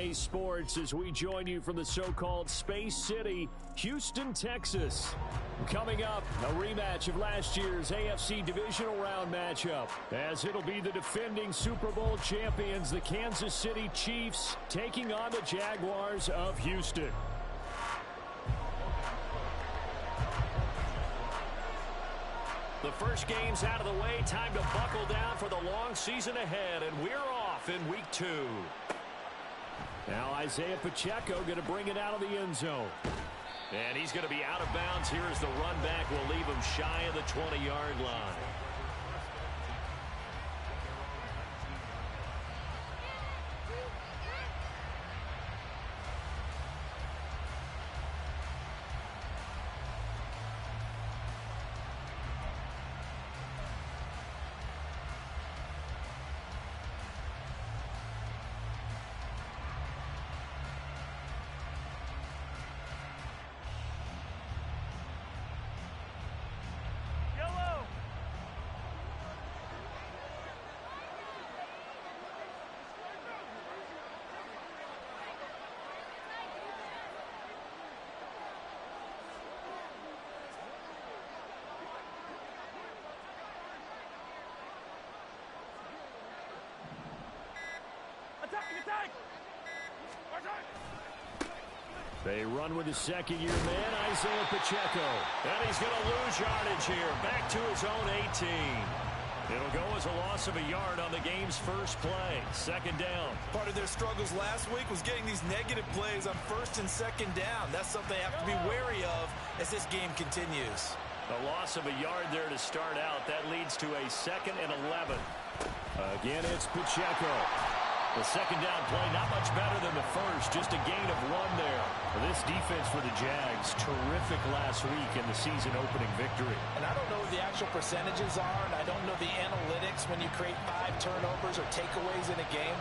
EA Sports as we join you from the so-called Space City, Houston, Texas. Coming up, a rematch of last year's AFC Divisional Round matchup, as it'll be the defending Super Bowl champions, the Kansas City Chiefs, taking on the Jaguars of Houston. The first game's out of the way. Time to buckle down for the long season ahead, and we're off in week 2. Now Isaiah Pacheco going to bring it out of the end zone. And he's going to be out of bounds here as the run back will leave him shy of the 20-yard line. They run with the second-year man, Isaiah Pacheco. And he's going to lose yardage here, back to his own 18. It'll go as a loss of a yard on the game's first play. Second down. Part of their struggles last week was getting these negative plays on first and second down. That's something they have to be wary of as this game continues. A loss of a yard there to start out. That leads to a 2nd and 11. Again, it's Pacheco. The second down play, not much better than the first. Just a gain of 1 there. This defense for the Jags, terrific last week in the season-opening victory. And I don't know what the actual percentages are, and I don't know the analytics when you create 5 turnovers or takeaways in a game.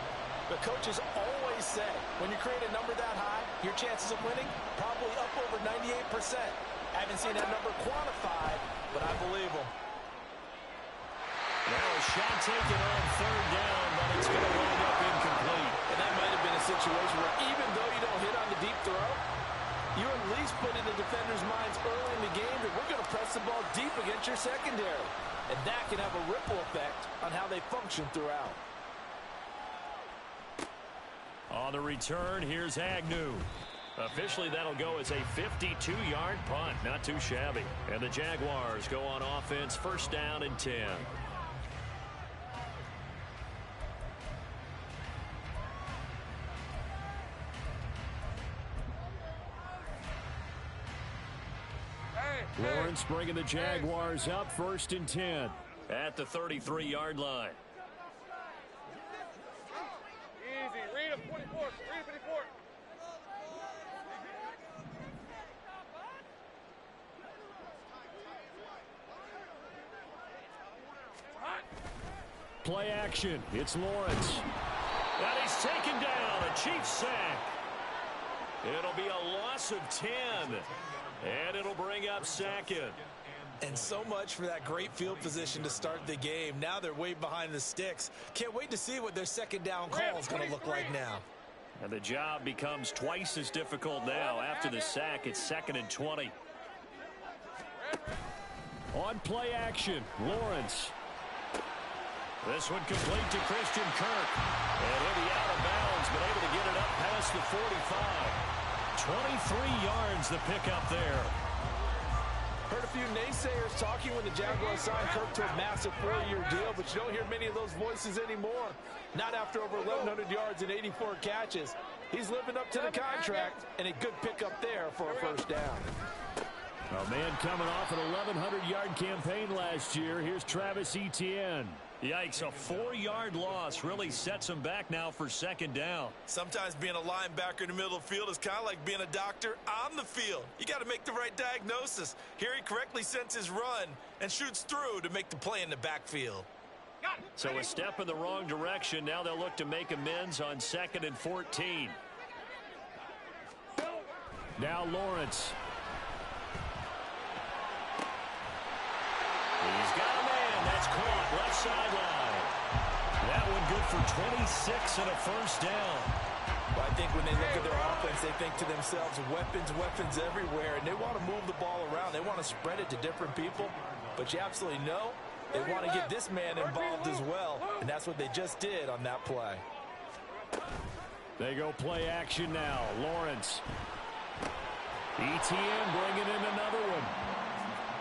But coaches always say, when you create a number that high, your chances of winning probably up over 98%. I haven't seen that number quantified, but I believe them. Now a shot taken on 3rd down, but it's going to wind up incomplete. And that might have been a situation where even though you don't hit on the deep throw, you at least put in the defenders' minds early in the game that we're going to press the ball deep against your secondary. And that can have a ripple effect on how they function throughout. On the return, here's Agnew. Officially, that'll go as a 52-yard punt. Not too shabby. And the Jaguars go on offense, 1st down and 10. Lawrence bringing the Jaguars up, 1st and 10. At the 33-yard line. Easy. Read him, 24. Read him, 24. Play action. It's Lawrence. And he's taken down. A Chiefs sack. It'll be a loss of 10. And it'll bring up 2nd. And so much for that great field position to start the game. Now they're way behind the sticks. Can't wait to see what their second down call is going to look like now. And the job becomes twice as difficult now. After the sack, it's 2nd and 20. On play action, Lawrence. This one complete to Christian Kirk. And he'll be out of bounds, but able to get it up past the 45. 23 yards the pickup there. Heard a few naysayers talking when the Jaguars signed Kirk to a massive 4-year deal, but you don't hear many of those voices anymore. Not after over 1,100 yards and 84 catches. He's living up to the contract, and a good pickup there for a 1st down. A man coming off an 1,100-yard campaign last year. Here's Travis Etienne. Yikes, a 4-yard loss really sets him back now for 2nd down. Sometimes being a linebacker in the middle of the field is kind of like being a doctor on the field. You got to make the right diagnosis. Here he correctly senses run and shoots through to make the play in the backfield. So a step in the wrong direction. Now they'll look to make amends on 2nd and 14. Now Lawrence. He's got a man. That's caught left sideline. That one good for 26 and a 1st down. Well, I think when they look at their offense, they think to themselves, weapons, weapons everywhere, and they want to move the ball around. They want to spread it to different people, but you absolutely know they want to get this man involved as well, and that's what they just did on that play. They go play action now. Lawrence. ETN bringing in another one.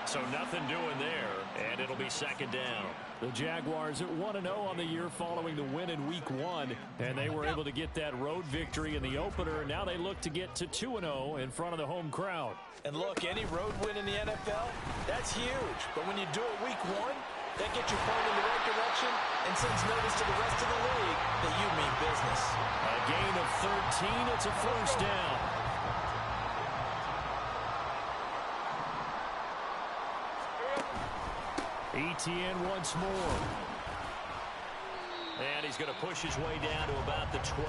So nothing doing there, and it'll be second down. The Jaguars at 1-0 on the year following the win in Week 1, and they were able to get that road victory in the opener. Now they look to get to 2-0 in front of the home crowd. And look, any road win in the NFL, that's huge. But when you do it Week 1, that gets you pointed in the right direction and sends notice to the rest of the league that you mean business. A gain of 13. It's a first down. ETN once more. And he's going to push his way down to about the 12.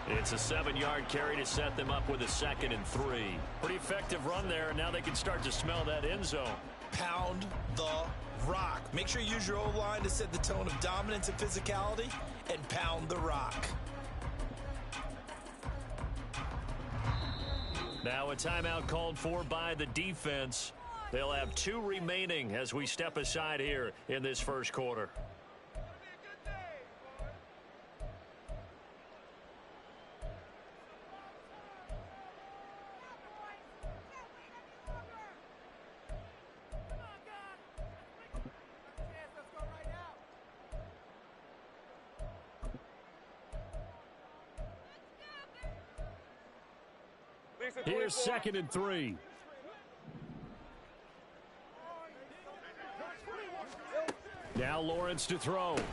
It's a 7-yard carry to set them up with a 2nd and 3. Pretty effective run there, and now they can start to smell that end zone. Pound the rock. Make sure you use your O-line to set the tone of dominance and physicality, and pound the rock. Now a timeout called for by the defense. They'll have 2 remaining as we step aside here in this first quarter. Here's 2nd and 3. Now Lawrence to throw. Firing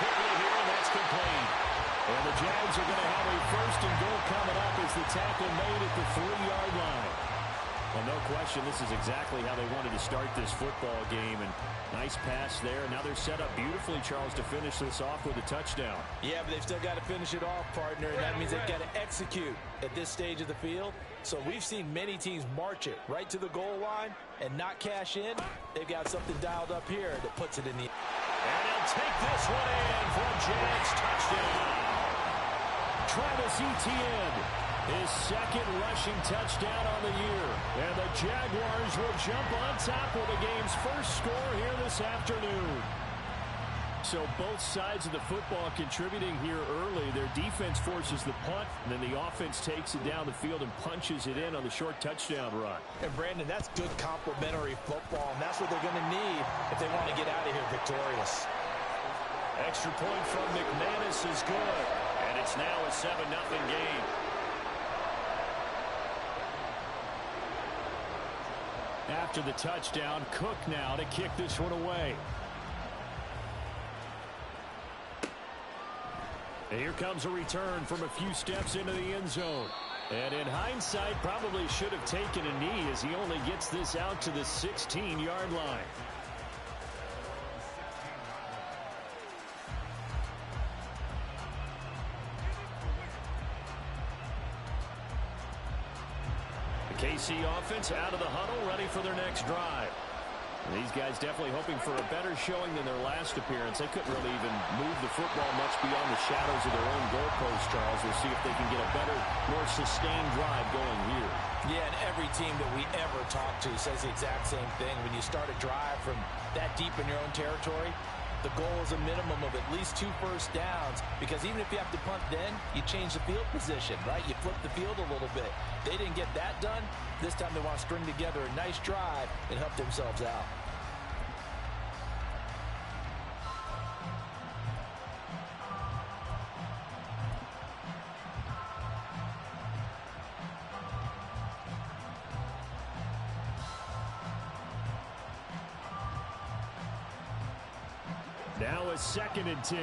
quickly here, and that's complete. And the Jags are going to have a 1st and goal coming up as the tackle made at the 3-yard line. Well, no question, this is exactly how they wanted to start this football game. And nice pass there. Now they're set up beautifully, Charles, to finish this off with a touchdown. Yeah, but they've still got to finish it off, partner, and that means they've got to execute at this stage of the field. So we've seen many teams march it right to the goal line and not cash in. They've got something dialed up here that puts it in the... And he'll take this one in for a Jags touchdown. Travis Etienne, his 2nd rushing touchdown on the year. And the Jaguars will jump on top of the game's first score here this afternoon. So both sides of the football contributing here early. Their defense forces the punt, and then the offense takes it down the field and punches it in on the short touchdown run. And Brandon, that's good complementary football, and that's what they're going to need if they want to get out of here victorious. Extra point from McManus is good, and it's now a 7-0 game. After the touchdown, Cook now to kick this one away. And here comes a return from a few steps into the end zone. And in hindsight, probably should have taken a knee as he only gets this out to the 16-yard line. The KC offense out of the huddle, ready for their next drive. These guys definitely hoping for a better showing than their last appearance. They couldn't really even move the football much beyond the shadows of their own goalpost, Charles. We'll see if they can get a better, more sustained drive going here. Yeah, and every team that we ever talk to says the exact same thing. When you start a drive from that deep in your own territory, the goal is a minimum of at least 2 first downs, because even if you have to punt then, you change the field position, right? You flip the field a little bit. They didn't get that done. This time they want to string together a nice drive and help themselves out. Now a 2nd and 10.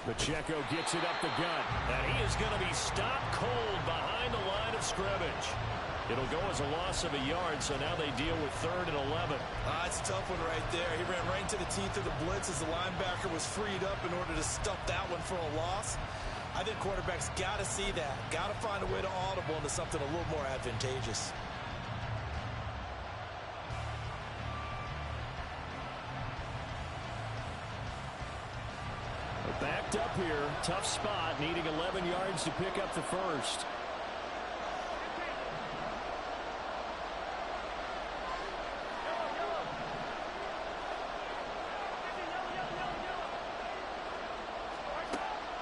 Pacheco gets it up the gut. And he is going to be stopped cold behind the line of scrimmage. It'll go as a loss of a yard, so now they deal with 3rd and 11. It's a tough one right there. He ran right into the teeth of the blitz as the linebacker was freed up in order to stuff that one for a loss. I think quarterbacks got to see that. Got to find a way to audible into something a little more advantageous. Backed up here. Tough spot. Needing 11 yards to pick up the first.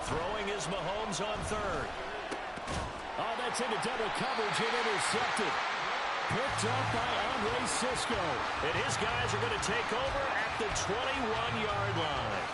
Throwing is Mahomes on third. Oh, that's into double coverage and intercepted. Picked up by Andre Cisco. And his guys are going to take over at the 21-yard line.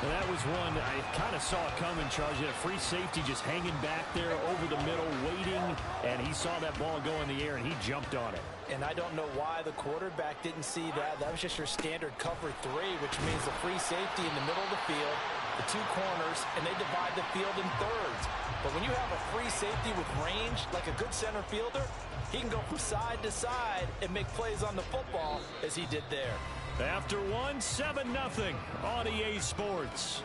And that was one I kind of saw it coming, Charles. You had a free safety just hanging back there over the middle, waiting, and he saw that ball go in the air, and he jumped on it. And I don't know why the quarterback didn't see that. That was just your standard cover 3, which means the free safety in the middle of the field, the 2 corners, and they divide the field in thirds. But when you have a free safety with range, like a good center fielder, he can go from side to side and make plays on the football as he did there. After one, 7-0 on EA Sports.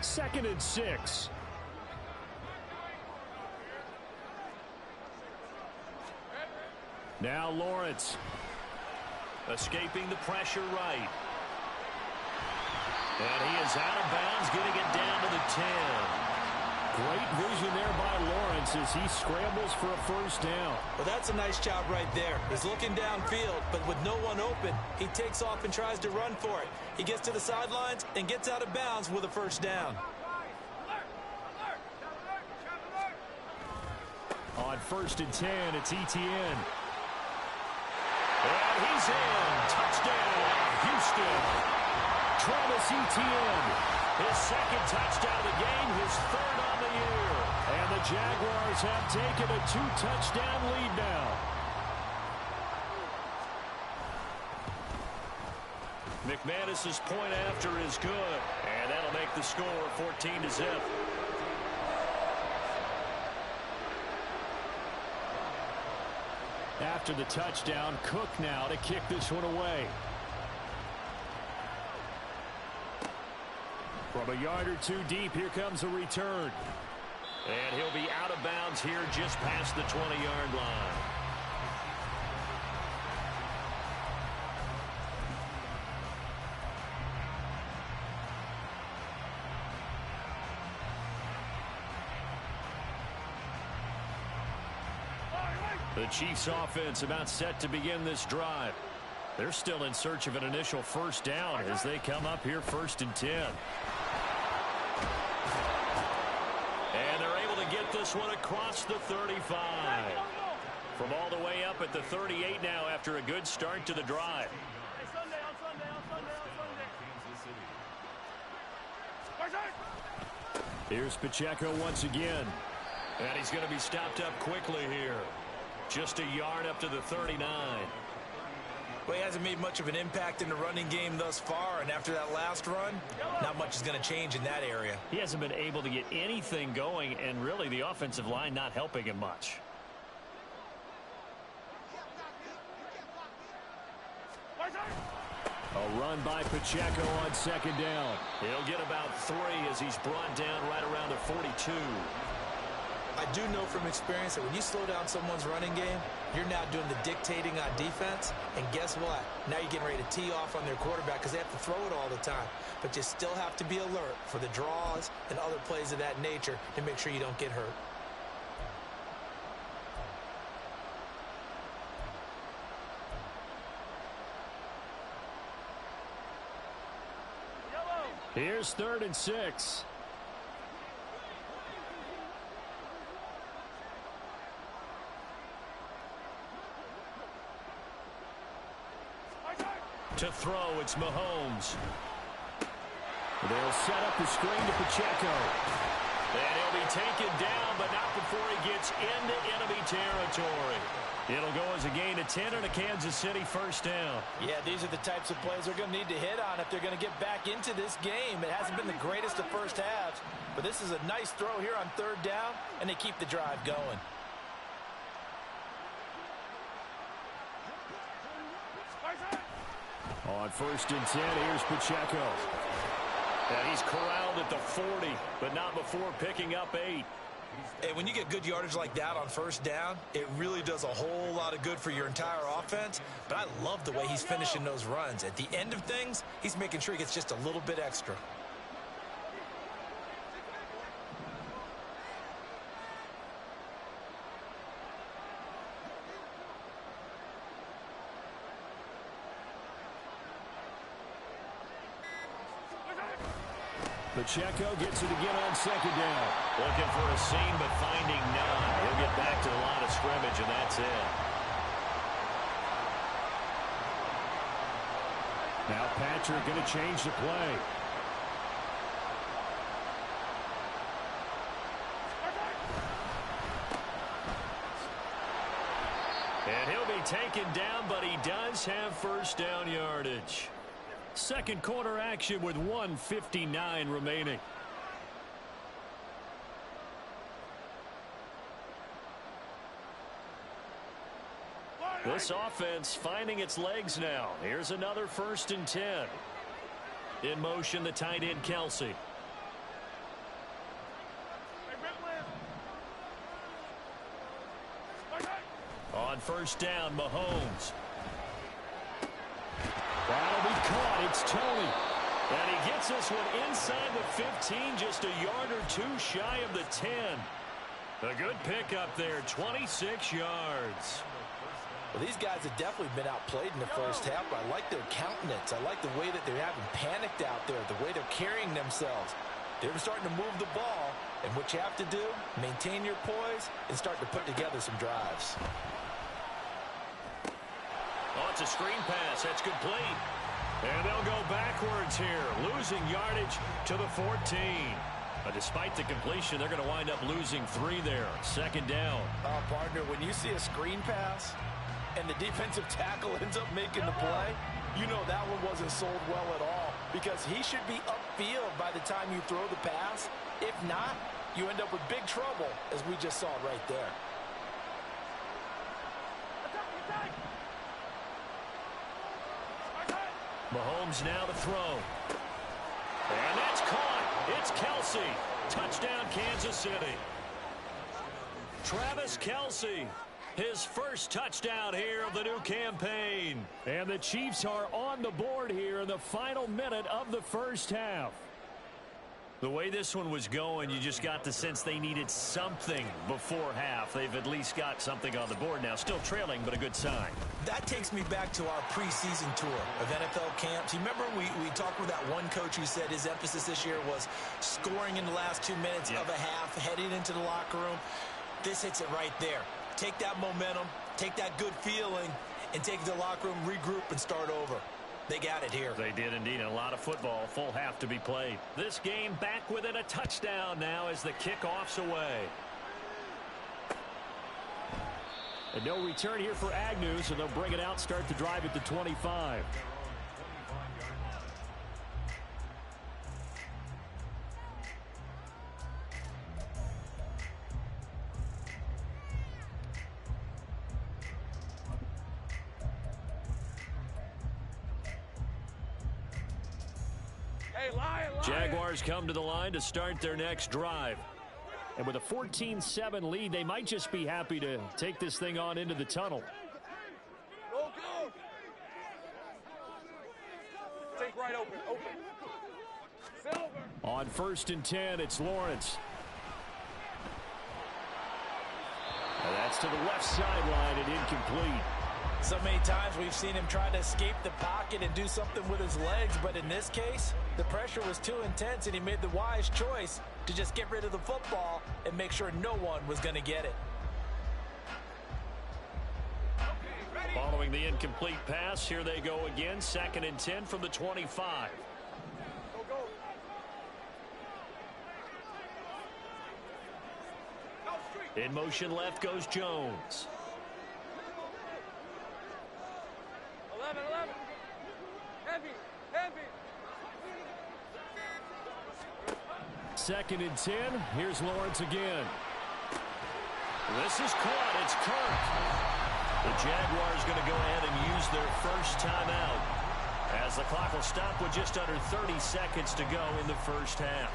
Second and 6. Now Lawrence. Escaping the pressure right. And he is out of bounds, getting it down to the 10. Great vision there by Lawrence as he scrambles for a first down. Well, that's a nice job right there. He's looking downfield, but with no one open, he takes off and tries to run for it. He gets to the sidelines and gets out of bounds with a first down. On first and 10, it's ETN. And he's in. Touchdown, Houston. Travis Etienne, his second touchdown of the game, his third on the year. And the Jaguars have taken a 2-touchdown lead now. McManus's point after is good, and that'll make the score 14-0. After the touchdown, Cook now to kick this one away. From a yard or 2 deep, here comes a return. And he'll be out of bounds here just past the 20-yard line. The Chiefs offense about set to begin this drive. They're still in search of an initial first down as they come up here first and 10. And they're able to get this one across the 35. From all the way up at the 38 now after a good start to the drive. Here's Pacheco once again. And he's going to be stopped up quickly here. Just a yard up to the 39. Well, he hasn't made much of an impact in the running game thus far, and after that last run, not much is going to change in that area. He hasn't been able to get anything going, and really the offensive line not helping him much. A run by Pacheco on second down. He'll get about 3 as he's brought down right around the 42. I do know from experience that when you slow down someone's running game, you're now doing the dictating on defense. And guess what? Now you're getting ready to tee off on their quarterback because they have to throw it all the time. But you still have to be alert for the draws and other plays of that nature to make sure you don't get hurt. Here's 3rd and 6. To throw, it's Mahomes. They'll set up the screen to Pacheco. And he'll be taken down, but not before he gets into enemy territory. It'll go as a gain of 10 and a Kansas City first down. Yeah, these are the types of plays they're going to need to hit on if they're going to get back into this game. It hasn't been the greatest of first halves, but this is a nice throw here on 3rd down, and they keep the drive going. On first and 10, here's Pacheco. And he's corralled at the 40, but not before picking up 8. And when you get good yardage like that on first down, it really does a whole lot of good for your entire offense. But I love the way he's finishing those runs. At the end of things, he's making sure he gets just a little bit extra. Pacheco gets it again on second down. Looking for a seam, but finding none. He'll get back to the line of scrimmage, and that's it. Now Patrick going to change the play. And he'll be taken down, but he does have first down yardage. Second quarter action with 1:59 remaining. This offense finding its legs now. Here's another 1st and 10. In motion, the tight end, Kelsey. On first down, Mahomes. That'll be caught. It's Tony. And he gets this one inside the 15, just a yard or two shy of the 10. A good pickup there, 26 yards. Well, these guys have definitely been outplayed in the first half, but I like their countenance. I like the way that they're having panicked out there, the way they're carrying themselves. They're starting to move the ball, and what you have to do, maintain your poise and start to put together some drives. Oh, it's a screen pass. That's complete. And they'll go backwards here, losing yardage to the 14. But despite the completion, they're going to wind up losing 3 there. Second down. Partner, when you see a screen pass and the defensive tackle ends up making the play, you know that one wasn't sold well at all, because he should be upfield by the time you throw the pass. If not, you end up with big trouble, as we just saw right there. Mahomes now to throw. And that's caught. It's Kelsey. Touchdown, Kansas City. Travis Kelsey, his first touchdown here of the new campaign. And the Chiefs are on the board here in the final minute of the first half. The way this one was going, you just got the sense they needed something before half. They've at least got something on the board now. Still trailing, but a good sign. That takes me back to our preseason tour of NFL camps. You remember we talked with that one coach who said his emphasis this year was scoring in the last 2 minutes of a half, heading into the locker room. This hits it right there. Take that momentum, take that good feeling, and take it to the locker room, regroup, and start over. They got it here. They did indeed. A lot of football, full half to be played. This game back within a touchdown now as the kickoff's away. And no return here for Agnew, so they'll bring it out, start the drive at the 25. Jaguars come to the line to start their next drive. And with a 14-7 lead, they might just be happy to take this thing on into the tunnel. Go, go. Take right open, Silver. On 1st and 10, it's Lawrence. And that's to the left sideline and incomplete. So many times we've seen him try to escape the pocket and do something with his legs, but in this case, the pressure was too intense and he made the wise choice to just get rid of the football and make sure no one was going to get it. Following the incomplete pass, here they go again. 2nd and 10 from the 25. Go. In motion left goes Jones. 11. Heavy. 2nd and 10. Here's Lawrence again. This is caught. It's Kirk. The Jaguars going to go ahead and use their first timeout. as the clock will stop with just under 30 seconds to go in the first half.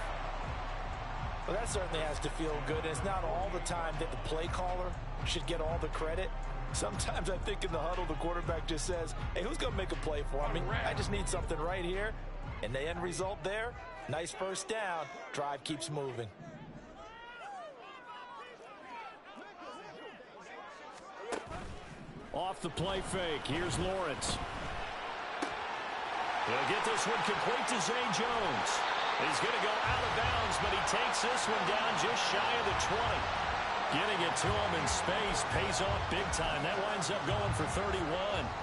Well, that certainly has to feel good. It's not all the time that the play caller should get all the credit. Sometimes I think in the huddle, the quarterback just says, hey, who's going to make a play for me? I just need something right here. And the end result there, nice first down. Drive keeps moving. Off the play fake, here's Lawrence. He'll get this one complete to Zay Jones. He's going to go out of bounds, but he takes this one down just shy of the 20. Getting it to him in space pays off big time. That winds up going for 31.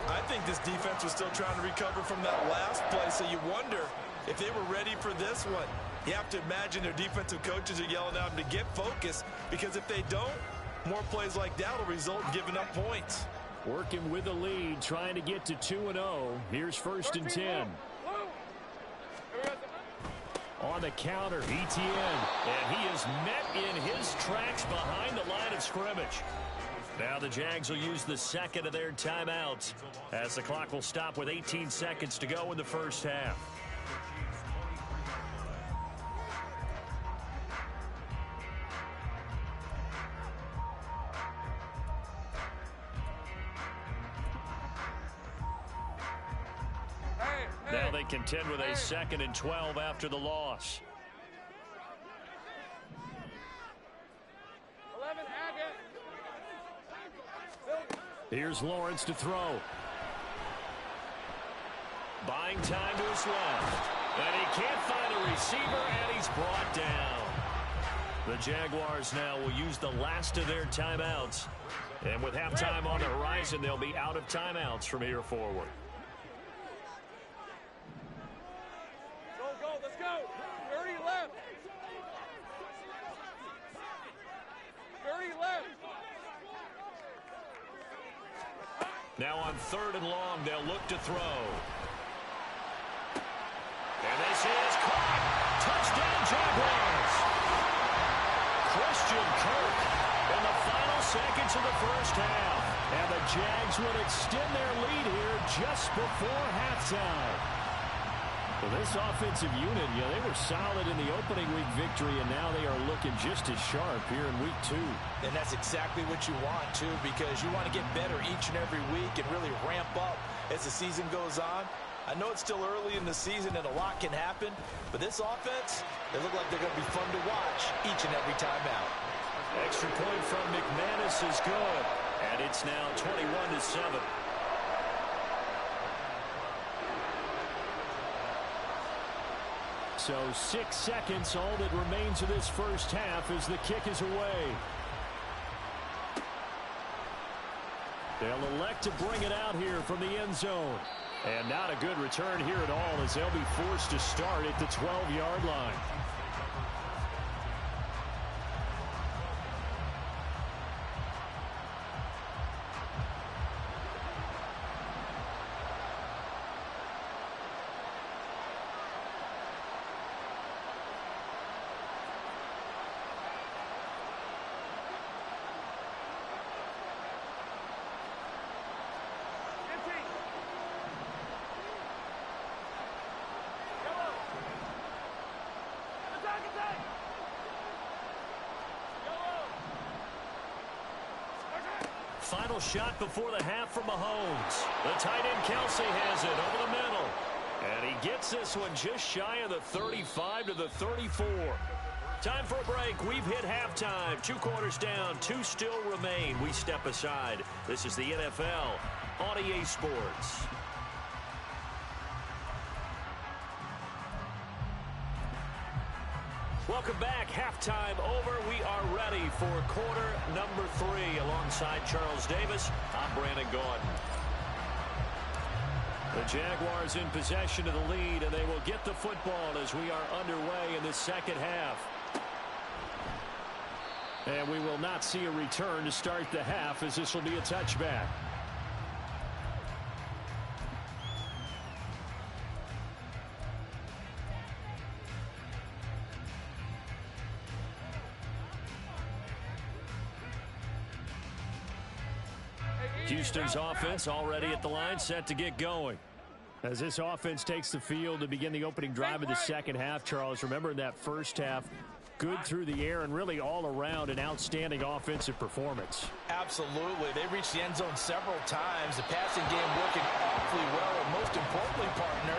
I think this defense was still trying to recover from that last play, so you wonder if they were ready for this one. You have to imagine their defensive coaches are yelling at them to get focused, because if they don't, more plays like that will result in giving up points. Working with the lead, trying to get to 2-0. Here's 1st and 10. On the counter, ETN, and he is met in his tracks behind the line of scrimmage. Now the Jags will use the second of their timeouts as the clock will stop with 18 seconds to go in the first half. Now they contend with a 2nd and 12 after the loss. 11, Here's Lawrence to throw. Buying time to his left. And he can't find a receiver, and he's brought down. The Jaguars now will use the last of their timeouts. And with halftime on the horizon, they'll be out of timeouts from here forward. Let's go. 30 left. 30 left. Now on 3rd and long, they'll look to throw. And this is caught. Touchdown, Jaguars. Christian Kirk in the final seconds of the first half. And the Jags would extend their lead here just before halftime. Well, this offensive unit, they were solid in the opening week victory, and now they are looking just as sharp here in week 2. And that's exactly what you want, too, because you want to get better each and every week and really ramp up as the season goes on. I know it's still early in the season and a lot can happen, but this offense, they look like they're going to be fun to watch each and every time out. Extra point from McManus is good, and it's now 21-7. So 6 seconds, all that remains of this first half as the kick is away. They'll elect to bring it out here from the end zone. And not a good return here at all as they'll be forced to start at the 12-yard line. Final shot before the half from Mahomes. The tight end Kelsey has it over the middle. And he gets this one just shy of the 35 to the 34. Time for a break. We've hit halftime. 2 quarters down. 2 still remain. We step aside. This is the NFL on EA Sports. Welcome back. Halftime over. We are ready for quarter number 3. Alongside Charles Davis, I'm Brandon Gordon. The Jaguars in possession of the lead, and they will get the football as we are underway in the second half. And we will not see a return to start the half, as this will be a touchback. Houston's offense already at the line, set to get going. As this offense takes the field to begin the opening drive of the second half, Charles, remember in that first half, good through the air and really all around an outstanding offensive performance. Absolutely. They reached the end zone several times. The passing game working awfully well, and most importantly, partner,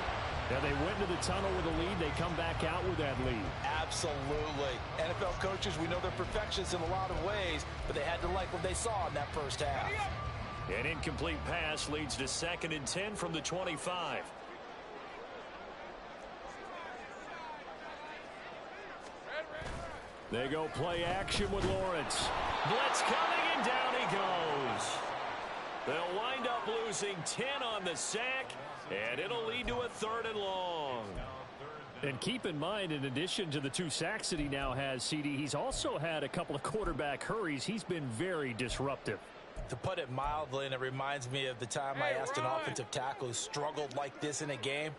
yeah, they went to the tunnel with a lead. They come back out with that lead. Absolutely. NFL coaches, we know they're perfectionists in a lot of ways, but they had to like what they saw in that first half. An incomplete pass leads to 2nd and 10 from the 25. They go play action with Lawrence. Blitz coming, and down he goes. They'll wind up losing 10 on the sack, and it'll lead to a 3rd and long. And keep in mind, in addition to the 2 sacks that he now has, CD, he's also had a couple of quarterback hurries. He's been very disruptive. To put it mildly, and it reminds me of the time I asked an offensive tackle who struggled like this in a game.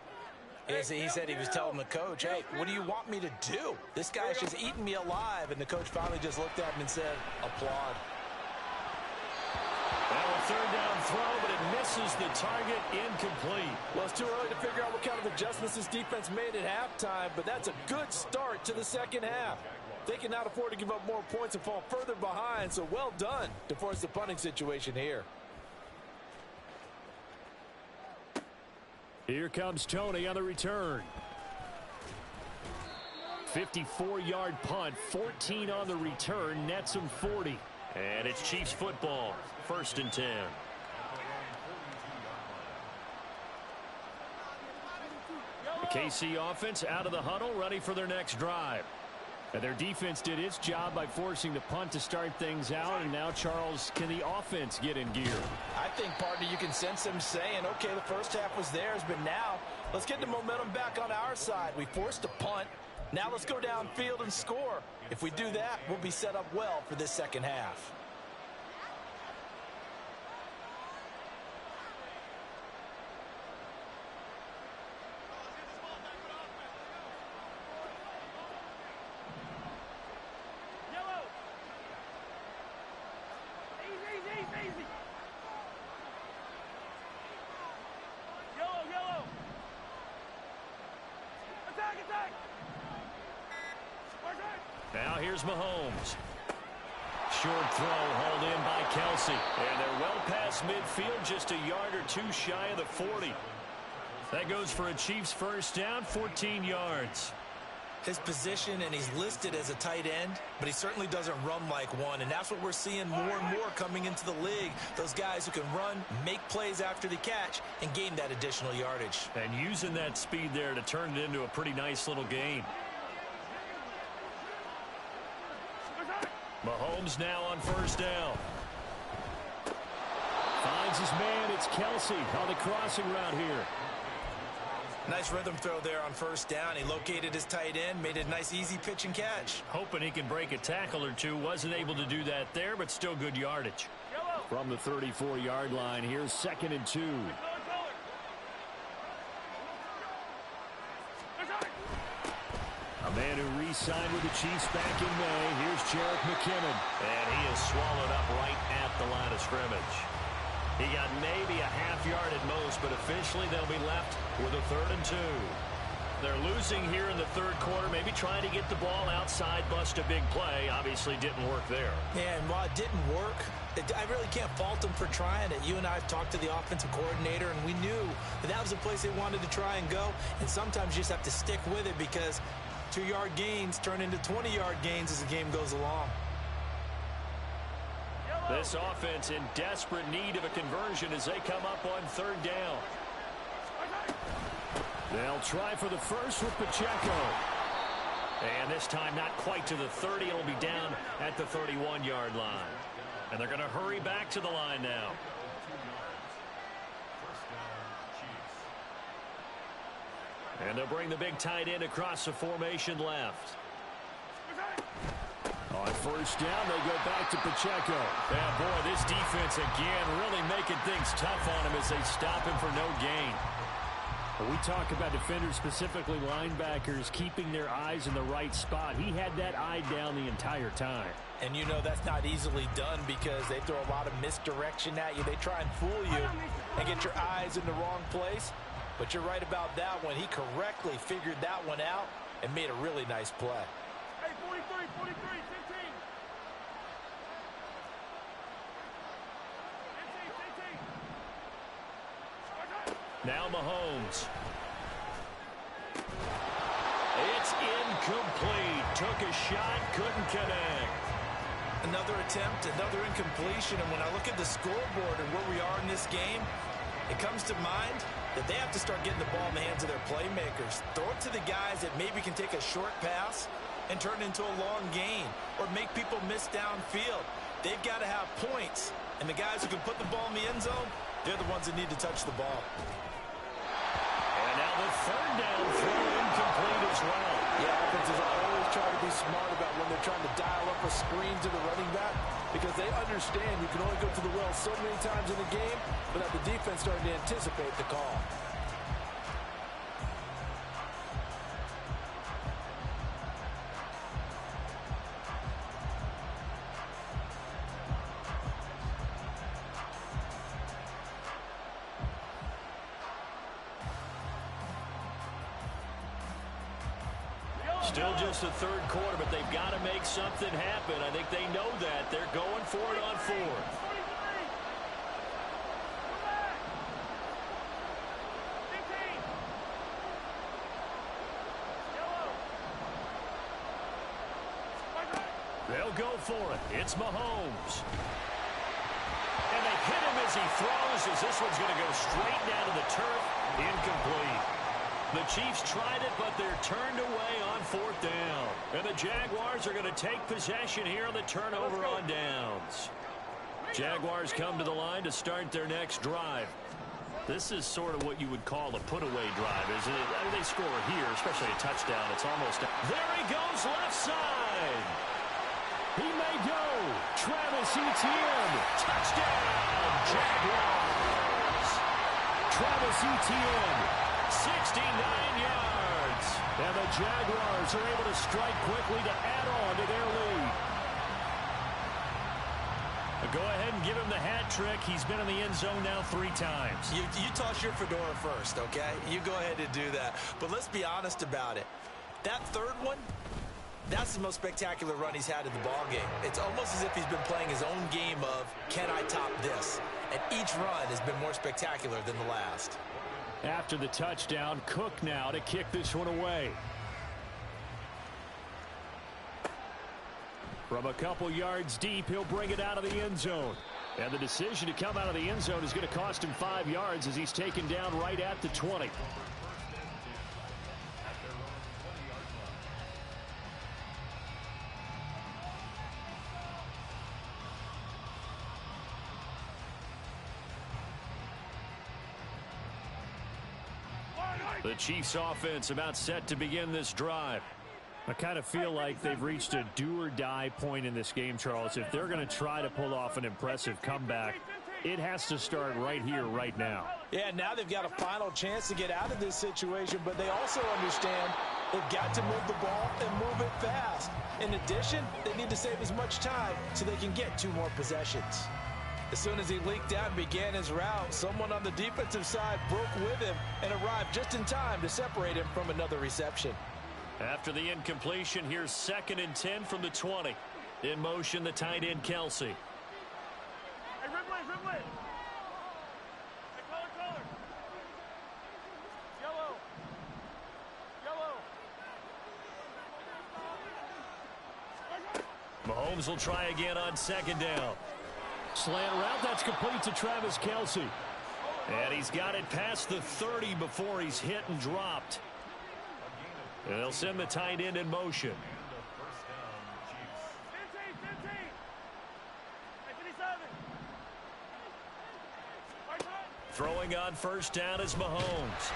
He said he was telling the coach, hey, what do you want me to do? This guy's just eating me alive. And the coach finally just looked at him and said, applaud. Now a 3rd down throw, but it misses the target, incomplete. Well, it's too early to figure out what kind of adjustments this defense made at halftime, but that's a good start to the second half. They cannot afford to give up more points and fall further behind, so well done to force the punting situation here. Here comes Tony on the return. 54-yard punt, 14 on the return, nets him 40. And it's Chiefs football, 1st and 10. The KC offense out of the huddle, ready for their next drive. And their defense did its job by forcing the punt to start things out. And now, Charles, can the offense get in gear? I think, partner, you can sense them saying, okay, the first half was theirs, but now let's get the momentum back on our side. We forced a punt. Now let's go downfield and score. If we do that, we'll be set up well for this second half. Now here's Mahomes. Short throw hauled in by Kelsey. And they're well past midfield, just a yard or 2 shy of the 40. That goes for a Chiefs first down, 14 yards. His position, and he's listed as a tight end, but he certainly doesn't run like one, and that's what we're seeing more and more coming into the league. Those guys who can run, make plays after the catch, and gain that additional yardage. And using that speed there to turn it into a pretty nice little game. Mahomes now on first down. Finds his man. It's Kelsey on the crossing route here. Nice rhythm throw there on first down. He located his tight end, made a nice easy pitch and catch. Hoping he can break a tackle or two. Wasn't able to do that there, but still good yardage. From the 34-yard line, here's 2nd and 2. A man who re-signed with the Chiefs back in May. Here's Jerick McKinnon. And he is swallowed up right at the line of scrimmage. He got maybe a half yard at most, but officially they'll be left with a 3rd and 2. They're losing here in the 3rd quarter, maybe trying to get the ball outside, bust a big play. Obviously didn't work there. Yeah, and while it didn't work, I really can't fault them for trying it. You and I have talked to the offensive coordinator, and we knew that was the place they wanted to try and go. And sometimes you just have to stick with it because 2-yard gains turn into 20-yard gains as the game goes along. This offense in desperate need of a conversion as they come up on 3rd down. They'll try for the first with Pacheco. And this time not quite to the 30. It'll be down at the 31-yard line. And they're going to hurry back to the line now. And they'll bring the big tight end across the formation left. On first down, they go back to Pacheco. And boy, this defense again really making things tough on him as they stop him for no gain. We talk about defenders, specifically linebackers, keeping their eyes in the right spot. He had that eye down the entire time. And you know that's not easily done because they throw a lot of misdirection at you. They try and fool you and get your eyes in the wrong place. But you're right about that one. He correctly figured that one out and made a really nice play. Hey, 43, 15. 15. Now Mahomes. It's incomplete. Took a shot, couldn't connect. Another attempt, another incompletion, and when I look at the scoreboard and where we are in this game, it comes to mind that they have to start getting the ball in the hands of their playmakers. Throw it to the guys that maybe can take a short pass and turn it into a long gain or make people miss downfield. They've got to have points, and the guys who can put the ball in the end zone, they're the ones that need to touch the ball. And now the third down throw incomplete as well. Yeah, offenses always try to be smart about when they're trying to dial up a screen to the running back because they understand you can only go to the well so many times in the game without the defense starting to anticipate the call. Still just the third quarter, but they've got to make something happen. I think they know that. They're going for it on fourth. They'll go for it. It's Mahomes. And they hit him as he throws, as this one's going to go straight down to the turf. Incomplete. The Chiefs tried it, but they're turned away on fourth down. And the Jaguars are going to take possession here on the turnover on downs. Jaguars come to the line to start their next drive. This is sort of what you would call a put-away drive, isn't it? I mean, they score here, especially a touchdown. It's almost... There he goes, left side. He may go. Travis Etienne. Touchdown, Jaguars. Travis Etienne. 69 yards. And the Jaguars are able to strike quickly to add on to their lead. Go ahead and give him the hat trick. He's been in the end zone now 3 times. You toss your fedora first, okay? You go ahead and do that. But let's be honest about it. That third one, that's the most spectacular run he's had in the ballgame. It's almost as if he's been playing his own game of, can I top this? And each run has been more spectacular than the last. After the touchdown, Cook now to kick this one away. From a couple yards deep, he'll bring it out of the end zone. And the decision to come out of the end zone is going to cost him 5 yards as he's taken down right at the 20. The Chiefs offense about set to begin this drive. I kind of feel like they've reached a do-or-die point in this game, Charles. If they're going to try to pull off an impressive comeback, it has to start right here, right now. Yeah, now they've got a final chance to get out of this situation, but they also understand they've got to move the ball and move it fast. In addition, they need to save as much time so they can get 2 more possessions. As soon as he leaked out and began his route, someone on the defensive side broke with him and arrived just in time to separate him from another reception. After the incompletion, here's 2nd and 10 from the 20. In motion, the tight end, Kelsey. Hey, Ridley. Hey, color. Yellow. Mahomes will try again on 2nd down. Slant route, that's complete to Travis Kelsey. And he's got it past the 30 before he's hit and dropped. And they'll send the tight end in motion. 15. Throwing on 1st down is Mahomes.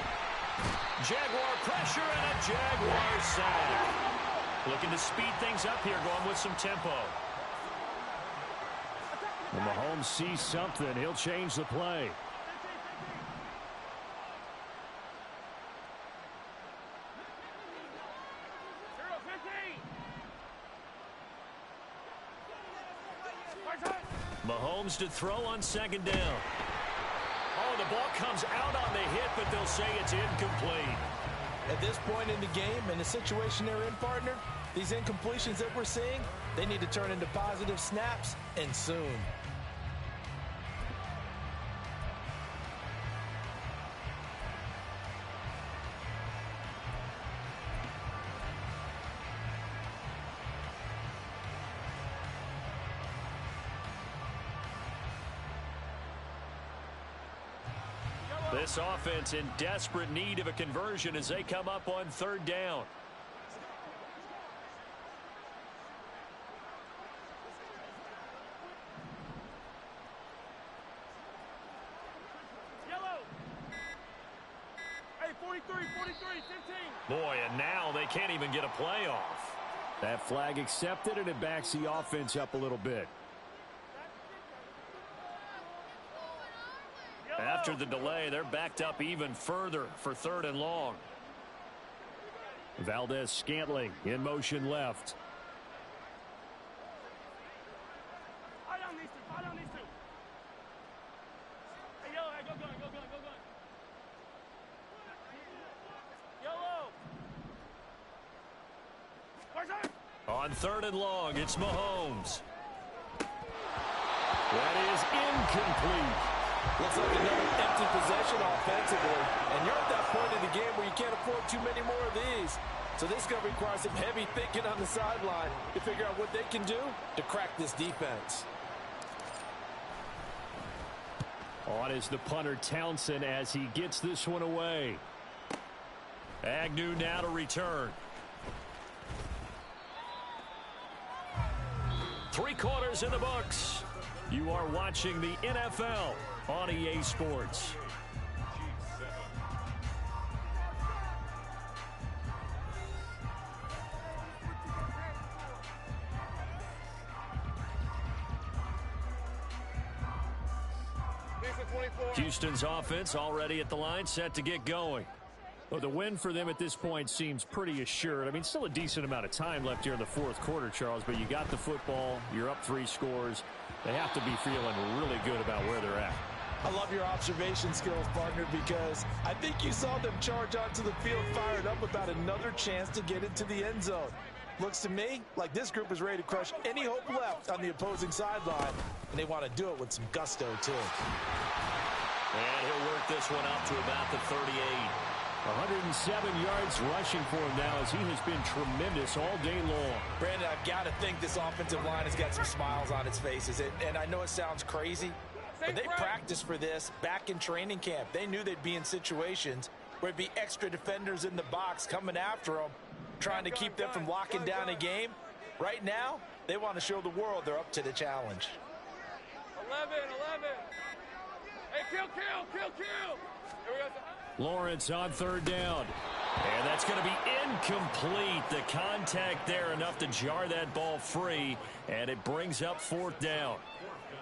Jaguar pressure and a Jaguar sack. Looking to speed things up here, going with some tempo. When Mahomes sees something, he'll change the play. Mahomes to throw on 2nd down. The ball comes out on the hit, but they'll say it's incomplete. At this point in the game, in the situation they're in, partner, these incompletions that we're seeing, they need to turn into positive snaps, and soon. This offense in desperate need of a conversion as they come up on third down. Yellow. Hey, 43, 15. Boy, and now they can't even get a play off. That flag accepted, and it backs the offense up a little bit. After the delay, they're backed up even further for third and long. Valdez-Scantling in motion left. Fire down these two. Hey, yellow, hey, go gun. Yellow. Where's that? On third and long, it's Mahomes. That is incomplete. Looks like another empty possession offensively. And you're at that point in the game where you can't afford too many more of these. So this is going to require some heavy thinking on the sideline to figure out what they can do to crack this defense. On is the punter Townsend as he gets this one away. Agnew now to return. 3 quarters in the books. You are watching the NFL on EA Sports. Houston's offense already at the line, set to get going. Well, the win for them at this point seems pretty assured. I mean, still a decent amount of time left here in the fourth quarter, Charles, but you got the football, you're up 3 scores. They have to be feeling really good about where they're at. I love your observation skills, partner, because I think you saw them charge onto the field fired up about another chance to get into the end zone. Looks to me like this group is ready to crush any hope left on the opposing sideline, and they want to do it with some gusto, too. And he'll work this one up to about the 38. 107 yards rushing for him now as he has been tremendous all day long. Brandon, I've got to think this offensive line has got some smiles on its faces. And I know it sounds crazy, but they practiced for this back in training camp. They knew they'd be in situations where there'd be extra defenders in the box coming after them, trying to keep them from locking down a game. Right now, they want to show the world they're up to the challenge. 11. Hey, kill. Here we go. Lawrence on third down. And that's going to be incomplete. The contact there enough to jar that ball free, and it brings up fourth down.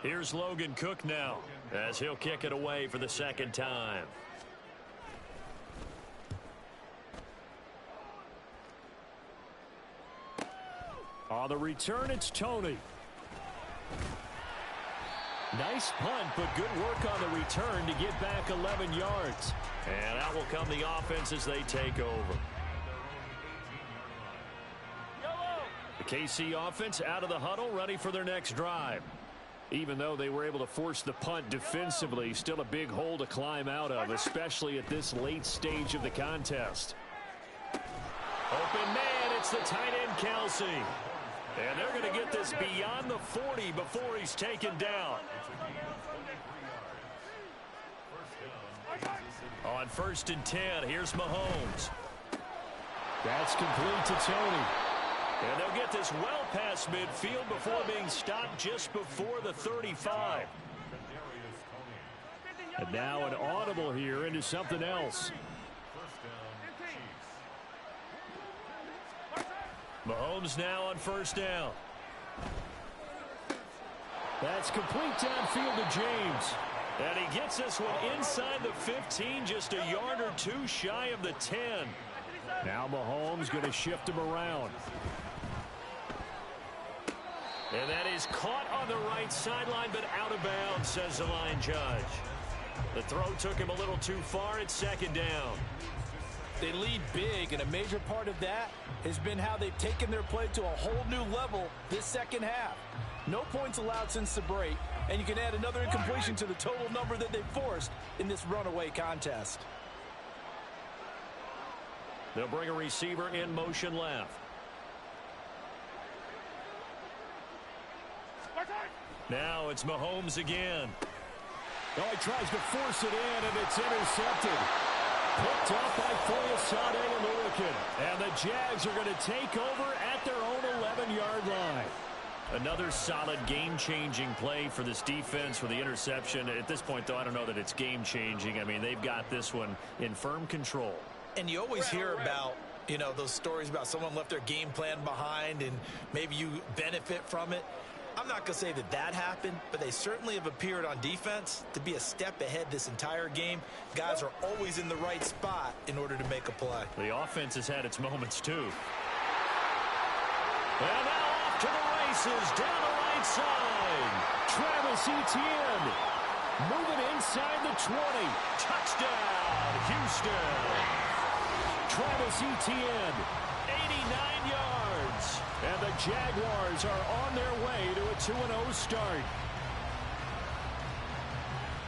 Here's Logan Cook now as he'll kick it away for the second time. On the return, it's Tony. Nice punt, but good work on the return to get back 11 yards. And out will come the offense as they take over. The KC offense out of the huddle, ready for their next drive. Even though they were able to force the punt defensively, still a big hole to climb out of, especially at this late stage of the contest. Open man, it's the tight end, Kelsey. And they're going to get this beyond the 40 before he's taken down. On 1st and 10, here's Mahomes. That's complete to Tony. And they'll get this well past midfield before being stopped just before the 35. And now an audible here into something else. Mahomes now on 1st down. That's complete downfield to James. And he gets this one inside the 15, just a yard or 2 shy of the 10. Now Mahomes going to shift him around. And that is caught on the right sideline, but out of bounds, says the line judge. The throw took him a little too far. It's second down. They lead big, and a major part of that has been how they've taken their play to a whole new level this second half. No points allowed since the break, and you can add another incompletion to the total number that they forced in this runaway contest. They'll bring a receiver in motion left. Now it's Mahomes again. Oh, he tries to force it in, and it's intercepted. Picked up by Foyesade and Lurican. And the Jags are going to take over at their own 11-yard line. Another solid game-changing play for this defense with the interception. At this point, though, I don't know that it's game-changing. I mean, they've got this one in firm control. And you always hear about, you know, those stories about someone left their game plan behind and maybe you benefit from it. I'm not going to say that that happened, but they certainly have appeared on defense to be a step ahead this entire game. Guys are always in the right spot in order to make a play. The offense has had its moments, too. And now off to the races down the right side. Travis Etienne moving inside the 20. Touchdown, Houston. Travis Etienne, 89 yards. and the Jaguars are on their way to a 2-0 start.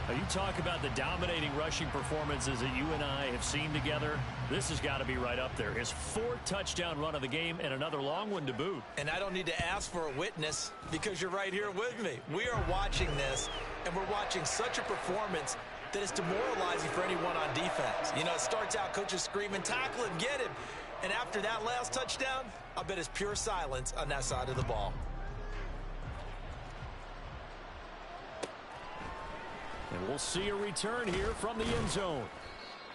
Now, you talk about the dominating rushing performances that you and I have seen together. This has got to be right up there. His 4th touchdown run of the game and another long one to boot. And I don't need to ask for a witness because you're right here with me. We are watching this, and we're watching such a performance that is demoralizing for anyone on defense. You know, it starts out coaches screaming, tackle him, get him. And after that last touchdown, I bet it's pure silence on that side of the ball. And we'll see a return here from the end zone.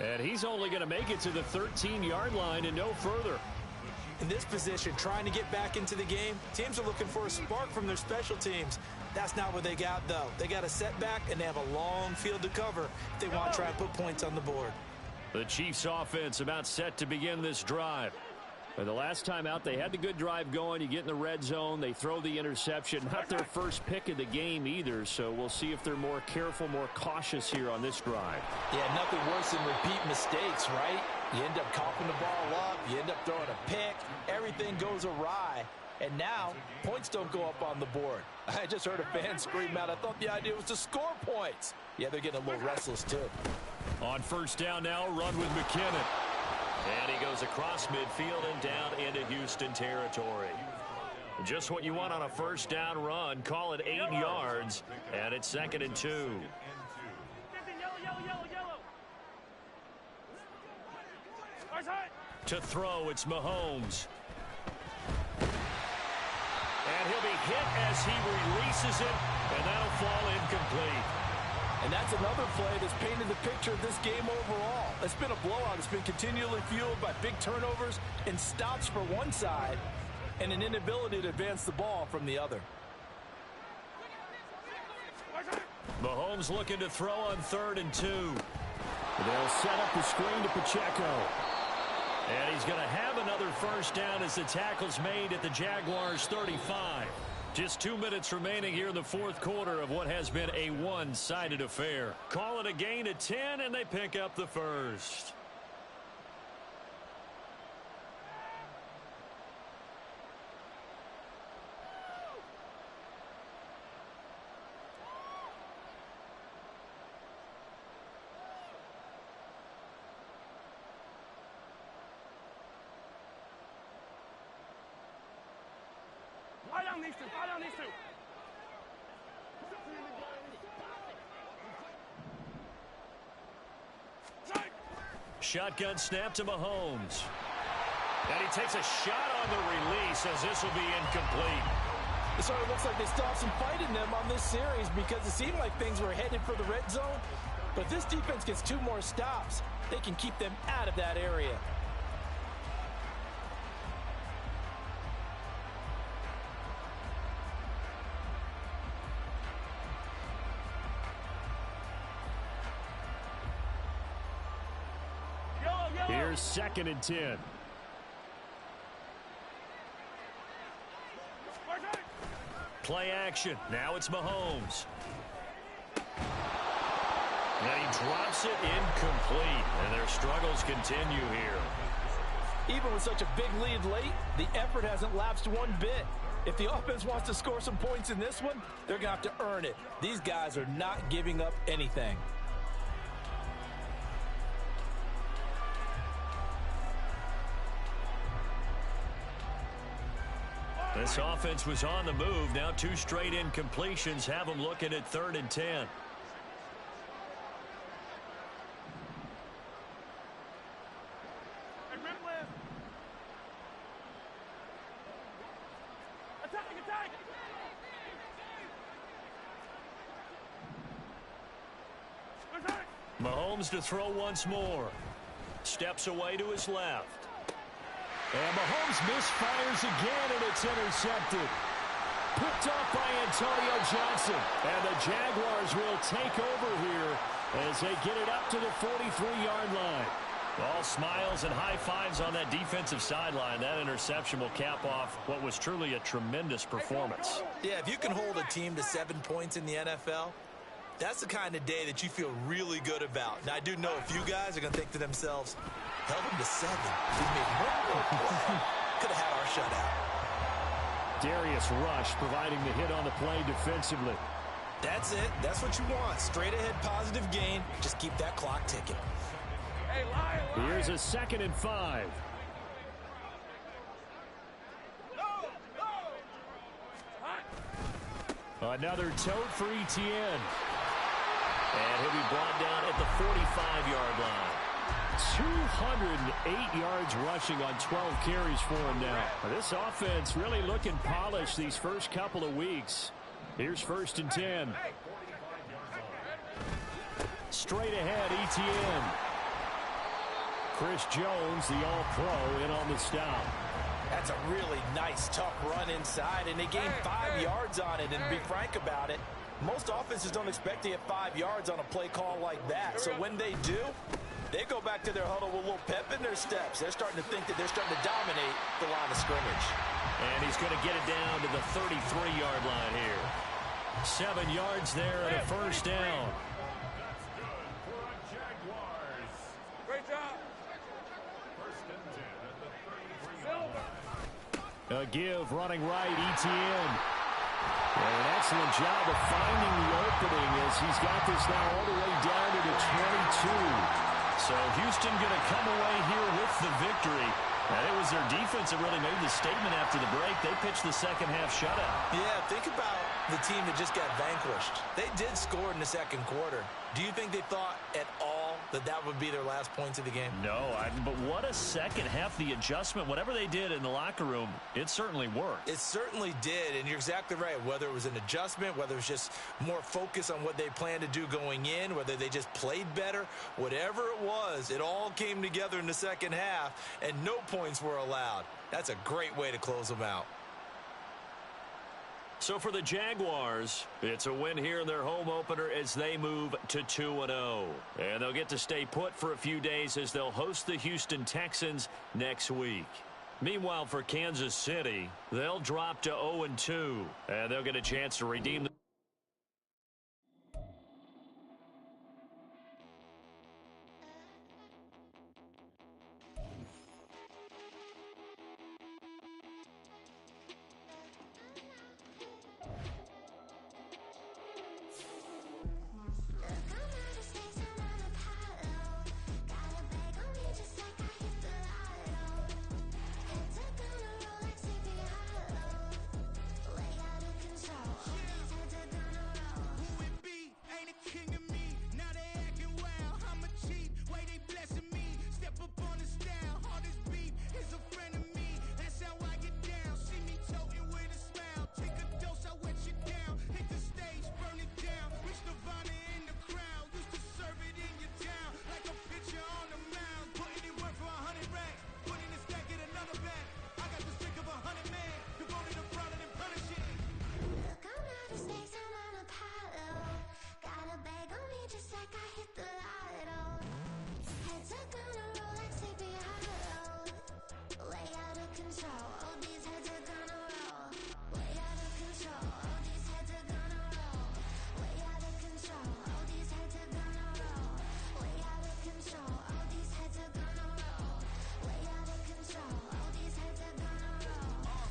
And he's only going to make it to the 13-yard line and no further. In this position, trying to get back into the game, teams are looking for a spark from their special teams. That's not what they got, though. They got a setback, and they have a long field to cover if they want to try and put points on the board. The Chiefs' offense about set to begin this drive. But the last time out, they had the good drive going. You get in the red zone. They throw the interception. Not their first pick of the game either, so we'll see if they're more careful, more cautious here on this drive. Yeah, nothing worse than repeat mistakes, right? You end up coughing the ball up. You end up throwing a pick. Everything goes awry. And now, points don't go up on the board. I just heard a fan scream out. I thought the idea was to score points. Yeah, they're getting a little restless, too. On first down now, run with McKinnon. And he goes across midfield and down into Houston territory. Just what you want on a first down run. Call it 8 yards, and it's 2nd and 2. To throw, it's Mahomes. And he'll be hit as he releases it, and that'll fall incomplete. And that's another play that's painted the picture of this game overall. It's been a blowout. It's been continually fueled by big turnovers and stops for one side and an inability to advance the ball from the other. Mahomes looking to throw on 3rd and 2. They'll set up the screen to Pacheco. And he's going to have another first down as the tackle's made at the Jaguars' 35. Just 2 minutes remaining here in the 4th quarter of what has been a one-sided affair. Call it a gain of 10, and they pick up the first. Fly down these two. Shotgun snap to Mahomes. And he takes a shot on the release as this will be incomplete. It sort of looks like they still have some fight in them on this series because it seemed like things were headed for the red zone. But if this defense gets 2 more stops, they can keep them out of that area. Here's 2nd and 10. Play action. Now it's Mahomes. And he drops it incomplete, and their struggles continue here. Even with such a big lead late, the effort hasn't lapsed one bit. If the offense wants to score some points in this one, they're going to have to earn it. These guys are not giving up anything. This offense was on the move. Now 2 straight incompletions have them looking at 3rd and 10. Mahomes to throw once more. Steps away to his left. And Mahomes misfires again, and it's intercepted. Picked off by Antonio Johnson. And the Jaguars will take over here as they get it up to the 43-yard line. All smiles and high fives on that defensive sideline. That interception will cap off what was truly a tremendous performance. Yeah, if you can hold a team to 7 points in the NFL, that's the kind of day that you feel really good about. Now, I do know a few guys are going to think to themselves, held them to 7. We made one play. Could have had our shutout. Darius Rush providing the hit on the play defensively. That's it. That's what you want. Straight ahead positive gain. Just keep that clock ticking. Hey, lie. Here's a 2nd and 5. Another tote for Etienne. And he'll be brought down at the 45-yard line. 208 yards rushing on 12 carries for him now. This offense really looking polished these first couple of weeks. Here's 1st and 10. Straight ahead, Etienne. Chris Jones, the All-Pro, in on the stop. That's a really nice, tough run inside, and they gained 5 yards on it. And to be frank about it, most offenses don't expect to get 5 yards on a play call like that. So when they do, they go back to their huddle with a little pep in their steps. They're starting to think that they're starting to dominate the line of scrimmage. And he's going to get it down to the 33-yard line here. 7 yards there and a 1st down. Great job. A give running right, Etienne. And an excellent job of finding the opening as he's got this now all the way down to the 22. So Houston going to come away here with the victory. And it was their defense that really made the statement after the break. They pitched the second half shutout. Yeah, think about the team that just got vanquished. They did score in the 2nd quarter. Do you think they thought at all that that would be their last points of the game? No, but what a second half. The adjustment, whatever they did in the locker room, it certainly worked. It certainly did, and you're exactly right. Whether it was an adjustment, whether it was just more focus on what they planned to do going in, whether they just played better, whatever it was, it all came together in the second half, and no points were allowed. That's a great way to close them out. So for the Jaguars, it's a win here in their home opener as they move to 2-0. And they'll get to stay put for a few days as they'll host the Houston Texans next week. Meanwhile, for Kansas City, they'll drop to 0-2, and they'll get a chance to redeem the Control.